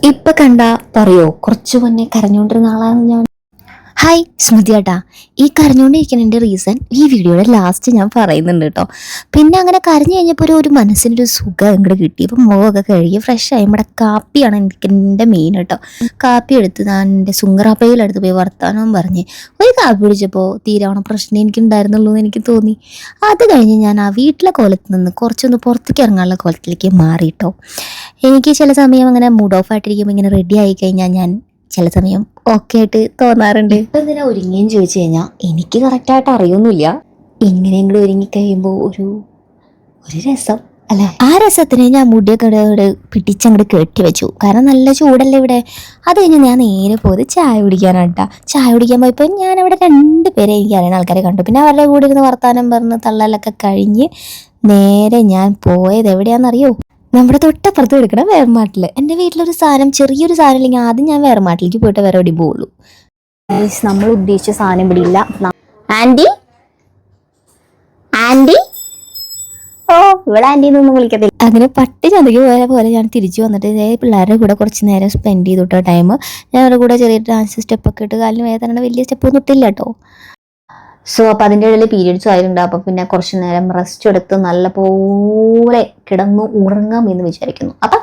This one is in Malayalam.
ഇപ്പൊ കണ്ടാ പറയോ കുറച്ചു മുന്നേ കരഞ്ഞോണ്ടിരുന്ന ആളാണ് ഞാൻ. ഹായ് സ്മൃതി ഏട്ടാ. ഈ കരഞ്ഞുകൊണ്ടിരിക്കുന്നതിൻ്റെ റീസൺ ഈ വീഡിയോയുടെ ലാസ്റ്റ് ഞാൻ പറയുന്നുണ്ട് കേട്ടോ. പിന്നെ അങ്ങനെ കരഞ്ഞു കഴിഞ്ഞപ്പോൾ ഒരു മനസ്സിനൊരു സുഖം ഇങ്ങോട്ട് കിട്ടി. ഇപ്പം മുഖമൊക്കെ കഴുകി ഫ്രഷ് ആയി. നമ്മുടെ കാപ്പിയാണ് എൻ്റെ മെയിൻ കേട്ടോ. കാപ്പി എടുത്ത് ഞാൻ എൻ്റെ സുങ്കറാപ്പയിലെടുത്ത് പോയി വർത്താനവും പറഞ്ഞ് ഒരു കാപ്പി പിടിച്ചപ്പോൾ തീരാവണ പ്രശ്നം എനിക്കുണ്ടായിരുന്നുള്ളൂ എന്ന് എനിക്ക് തോന്നി. അത് കഴിഞ്ഞ് ഞാൻ ആ വീട്ടിലെ കോലത്തിൽ നിന്ന് കുറച്ചൊന്ന് പുറത്തേക്ക് ഇറങ്ങാനുള്ള കോലത്തിലേക്ക് മാറിയിട്ടോ. എനിക്ക് ചില സമയം അങ്ങനെ മൂഡ് ഓഫ് ആയിട്ടിരിക്കുമ്പോൾ ഇങ്ങനെ റെഡി ആയി കഴിഞ്ഞാൽ ഞാൻ ചില സമയം ഓക്കെ ആയിട്ട് തോന്നാറുണ്ട്. ഇപ്പം എന്തിനാ ഒരുങ്ങിയെന്ന് ചോദിച്ചു കഴിഞ്ഞാൽ എനിക്ക് കറക്റ്റായിട്ട് അറിയൊന്നുമില്ല. എങ്ങനെയെങ്കിലും ഒരുങ്ങി കഴിയുമ്പോൾ ഒരു രസം അല്ലേ. ആ രസത്തിന് ഞാൻ മുടിയൊക്കെ പിടിച്ചങ്ങോട്ട് കെട്ടി വെച്ചു. കാരണം നല്ല ചൂടല്ലേ ഇവിടെ. അത് കഴിഞ്ഞ് ഞാൻ നേരെ പോയത് ചായ കുടിക്കാനാണ് കേട്ടോ. ചായ കുടിക്കാൻ പോയപ്പോൾ ഞാൻ അവിടെ 2 പേരെ എനിക്ക് അറിയുന്ന ആൾക്കാരെ കണ്ടു. പിന്നെ അവരുടെ കൂടെ ഇരുന്ന് വർത്താനം പറഞ്ഞ് തള്ളലൊക്കെ കഴിഞ്ഞ് നേരെ ഞാൻ പോയത് എവിടെയാണെന്നറിയോ? നമ്മുടെ തൊട്ടപ്പുറത്ത് എടുക്കണ വേർമാട്ടിൽ. എൻ്റെ വീട്ടിലൊരു സാധനം, ചെറിയൊരു സാധനം ഇല്ലെങ്കിൽ ആദ്യം ഞാൻ വേർമാട്ടിലേക്ക് പോയിട്ട് വേറെ എവിടെയും പോകുള്ളൂ. നമ്മൾ ഉദ്ദേശിച്ച സാധനം ഇവിടെ ഇല്ല. ആൻറ്റി ആൻറ്റി ഓ ഇവിടെ ആൻറ്റി എന്നൊന്നും വിളിക്കത്തില്ല. അങ്ങനെ പട്ടി ചന്തയ്ക്ക് പോയ പോലെ ഞാൻ തിരിച്ചു വന്നിട്ട് പിള്ളേരുടെ കൂടെ കുറച്ച് നേരം സ്പെൻഡ് ചെയ്തിട്ടോ ടൈം. ഞാൻ അവരുടെ കൂടെ ചെറിയ ഡാൻസ് സ്റ്റെപ്പൊക്കെ ഇട്ട് കാലിന് വേദന വലിയ സ്റ്റെപ്പൊന്നും ഇട്ടില്ല കേട്ടോ. സോ അപ്പം അതിൻ്റെ ഇടയിൽ പീരിയഡ്സും ആയിട്ടുണ്ട്. അപ്പം പിന്നെ കുറച്ച് നേരം റെസ്റ്റ് എടുത്ത് നല്ല പോലെ കിടന്നു ഉറങ്ങാം എന്ന് വിചാരിക്കുന്നു. അപ്പം